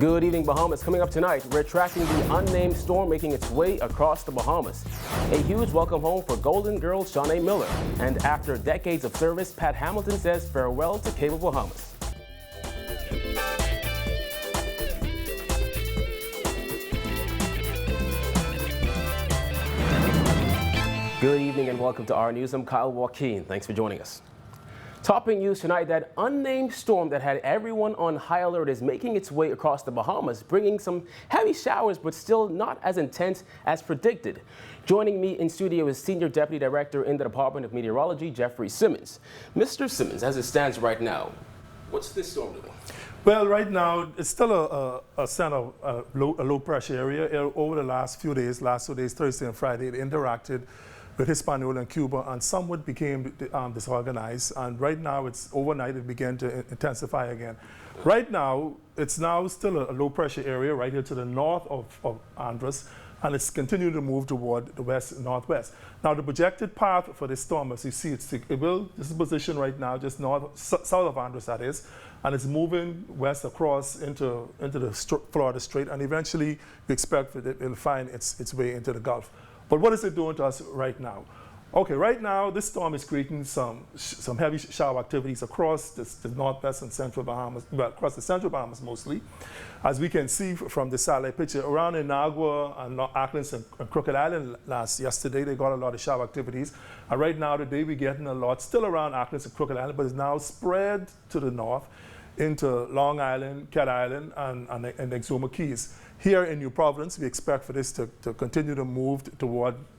Good evening, Bahamas. Coming up tonight, we're tracking the unnamed storm making its way across the Bahamas. A huge welcome home for Golden Girl Shawnee Miller. And after decades of service, Pat Hamilton says farewell to Cable Bahamas. Good evening and welcome to our news. I'm Kyle Joaquin. Thanks for joining us. Topping news tonight, that unnamed storm that had everyone on high alert is making its way across the Bahamas, bringing some heavy showers, but still not as intense as predicted. Joining me in studio is Senior Deputy Director in the Department of Meteorology, Jeffrey Simmons. Mr. Simmons, as it stands right now, what's this storm doing? Well, right now, it's still a center, a low pressure area. Over the last few days, Thursday and Friday, it interacted with Hispaniola and Cuba, and somewhat became disorganized. And right now, it's overnight, it began to intensify again. Right now, it's now still a low pressure area right here to the north of Andros, and it's continuing to move toward the west-northwest. Now, the projected path for this storm, as you see, this is positioned right now just south of Andros, that is, and it's moving west across into the Florida Strait, and eventually we expect that it'll find its way into the Gulf. But what is it doing to us right now? Okay, right now, this storm is creating some heavy shower activities across the northwest and central Bahamas, well, across the central Bahamas mostly. As we can see from the satellite picture, around Inagua and Acklands and Crooked Island yesterday, they got a lot of shower activities. And right now, today, we're getting a lot still around Acklands and Crooked Island, but it's now spread to the north into Long Island, Cat Island, and Exuma Keys. Here in New Providence, we expect for this to continue to move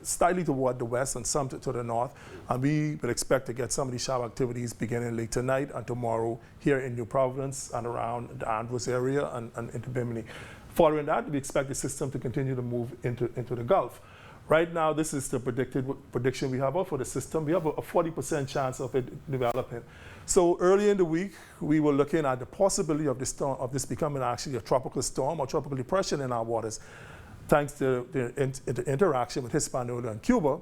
slightly toward the west and some to the north. And we would expect to get some of these shower activities beginning late tonight and tomorrow here in New Providence and around the Andros area and into Bimini. Following that, we expect the system to continue to move into the Gulf. Right now, this is the prediction we have for the system. We have a 40% chance of it developing. So early in the week, we were looking at the possibility of this becoming actually a tropical storm or tropical depression in our waters, thanks to the interaction with Hispaniola and Cuba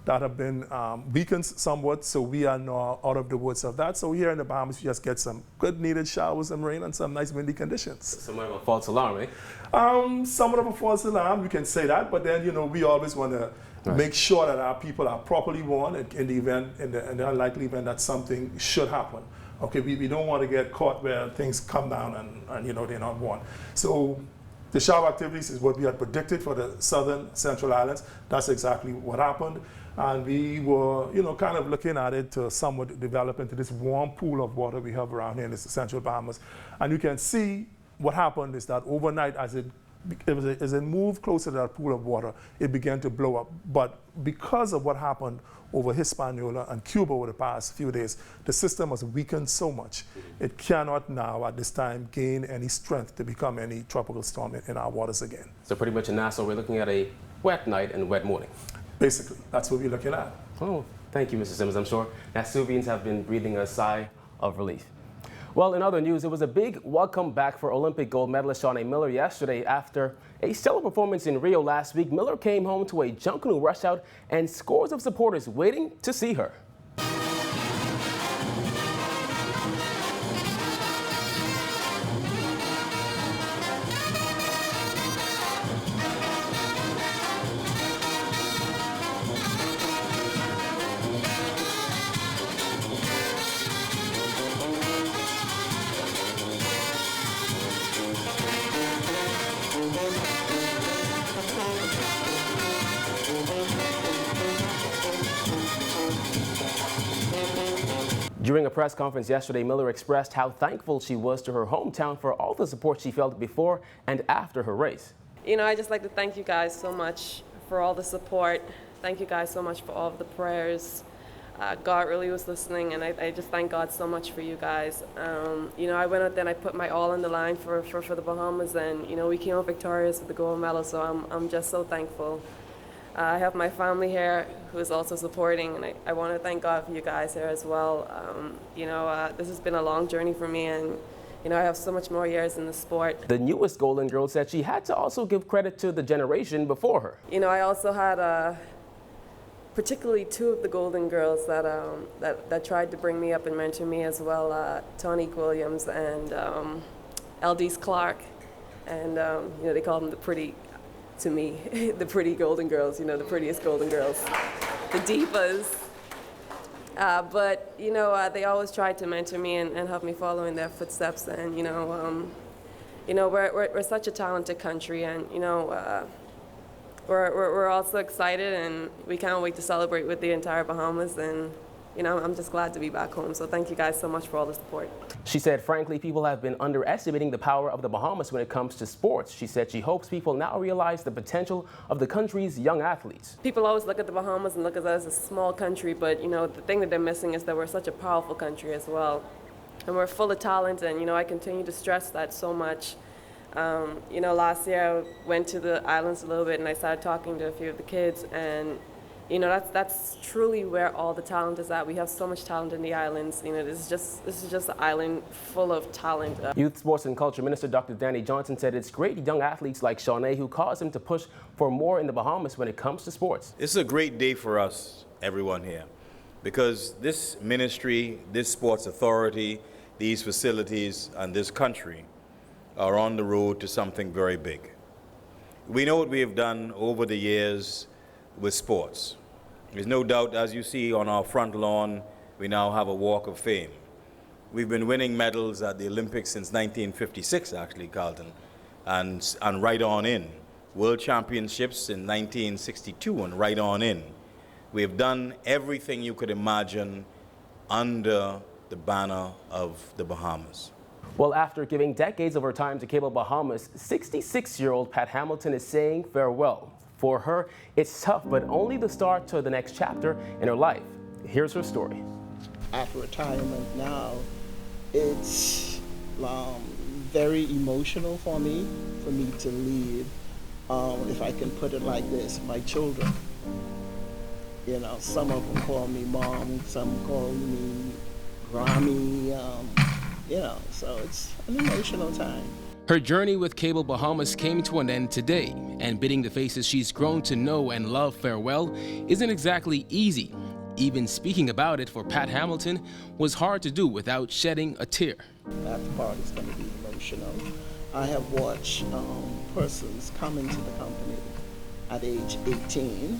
that have been weakened somewhat. So we are now out of the woods of that. So here in the Bahamas, we just get some good needed showers and rain and some nice windy conditions. Somewhat of a false alarm, eh? Somewhat of a false alarm, we can say that, but then, we always want to make sure that our people are properly warned in the unlikely event that something should happen. Okay, we don't want to get caught where things come down and they're not warned. So the shower activities is what we had predicted for the southern central islands. That's exactly what happened. And we were, kind of looking at it to somewhat develop into this warm pool of water we have around here in the central Bahamas. And you can see what happened is that overnight, as it moved closer to that pool of water, it began to blow up. But because of what happened over Hispaniola and Cuba over the past few days, the system has weakened so much, it cannot now, at this time, gain any strength to become any tropical storm in our waters again. So pretty much in Nassau, we're looking at a wet night and wet morning. Basically, that's what we're looking at. Oh, thank you, Mr. Simmons. I'm sure Nassauvians have been breathing a sigh of relief. Well, in other news, it was a big welcome back for Olympic gold medalist Shawnee Miller yesterday. After a stellar performance in Rio last week, Miller came home to a Junkanoo rush out and scores of supporters waiting to see her. During a press conference yesterday, Miller expressed how thankful she was to her hometown for all the support she felt before and after her race. I just like to thank you guys so much for all the support. Thank you guys so much for all of the prayers. God really was listening, and I just thank God so much for you guys. I went out there and I put my all on the line for the Bahamas, and we came out victorious with the gold medal, so I'm just so thankful. I have my family here who is also supporting, and I want to thank God for you guys here as well. This has been a long journey for me, and I have so much more years in the sport. The newest Golden Girl said she had to also give credit to the generation before her. I also had particularly two of the Golden Girls that tried to bring me up and mentor me as well, Tonique Williams and Eldise Clark. and you know, they call them the pretty, to me, the pretty Golden Girls. You know, the prettiest Golden Girls, the divas. But you know, they always tried to mentor me and help me follow in their footsteps. And you know, we're such a talented country, and you know, we're also excited, and we can't wait to celebrate with the entire Bahamas. And you know, I'm just glad to be back home. So thank you guys so much for all the support. She said, frankly, people have been underestimating the power of the Bahamas when it comes to sports. She said she hopes people now realize the potential of the country's young athletes. People always look at the Bahamas and look at us as a small country, but you know, the thing that they're missing is that we're such a powerful country as well. And we're full of talent, and you know, I continue to stress that so much. You know, last year I went to the islands a little bit and I started talking to a few of the kids, and you know, that's truly where all the talent is at. We have so much talent in the islands. You know, this is just an island full of talent. Youth, Sports and Culture Minister Dr. Danny Johnson said it's great young athletes like Shawnee who cause him to push for more in the Bahamas when it comes to sports. It's a great day for us, everyone here, because this ministry, this sports authority, these facilities, and this country are on the road to something very big. We know what we have done over the years with sports. There's no doubt, as you see on our front lawn, we now have a walk of fame. We've been winning medals at the Olympics since 1956, actually, Carlton, and right on in. World Championships in 1962 and right on in. We have done everything you could imagine under the banner of the Bahamas. Well, after giving decades of her time to Cable Bahamas, 66-year-old Pat Hamilton is saying farewell. For her, it's tough, but only the start to the next chapter in her life. Here's her story. After retirement now, it's very emotional for me to leave, if I can put it like this, my children. You know, some of them call me mom, some call me Grammy, you know, so it's an emotional time. Her journey with Cable Bahamas came to an end today, and bidding the faces she's grown to know and love farewell isn't exactly easy. Even speaking about it for Pat Hamilton was hard to do without shedding a tear. That part is going to be emotional. I have watched persons come into the company at age 18,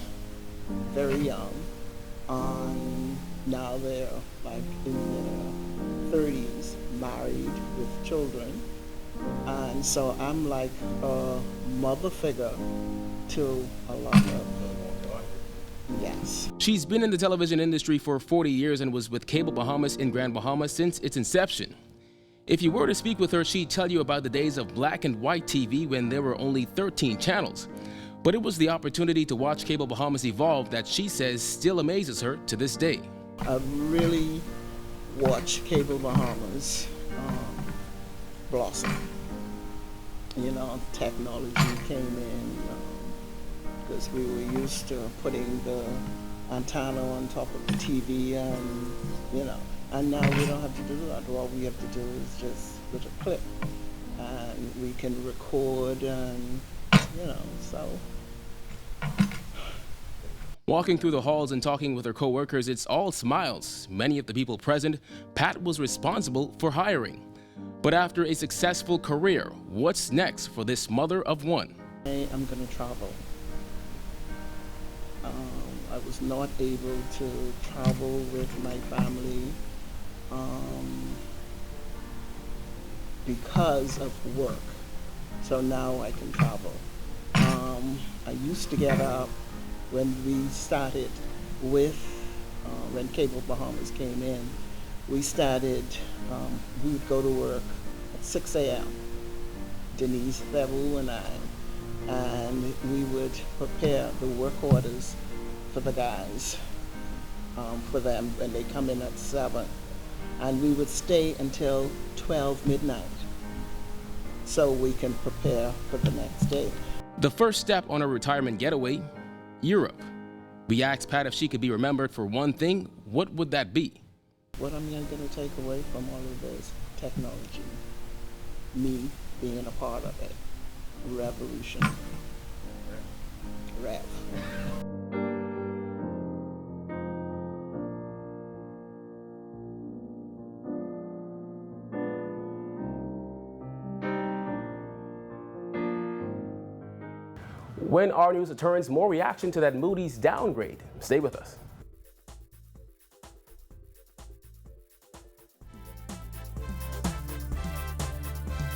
very young, now they're like in their 30s, married with children. And so I'm like a mother figure to a lot of them. Yes. She's been in the television industry for 40 years and was with Cable Bahamas in Grand Bahama since its inception. If you were to speak with her, she'd tell you about the days of black and white TV when there were only 13 channels. But it was the opportunity to watch Cable Bahamas evolve that she says still amazes her to this day. I really watched Cable Bahamas blossom. You know, technology came in because we were used to putting the antenna on top of the TV, and you know, and now we don't have to do that. All we have to do is just put a clip, and we can record, and you know, so. Walking through the halls and talking with her co-workers, it's all smiles. Many of the people present, Pat was responsible for hiring. But after a successful career, what's next for this mother of one? I'm going to travel. I was not able to travel with my family because of work. So now I can travel. I used to get up when we started with, when Cable Bahamas came in, we started, we would go to work at 6 a.m., Denise, Bevu, and I, and we would prepare the work orders for the guys, for them when they come in at 7. And we would stay until 12 midnight so we can prepare for the next day. The first step on a retirement getaway, Europe. We asked Pat if she could be remembered for one thing, what would that be? What am I going to take away from all of this? Technology. Me being a part of it. Revolution. Rev. When our news returns, more reaction to that Moody's downgrade. Stay with us.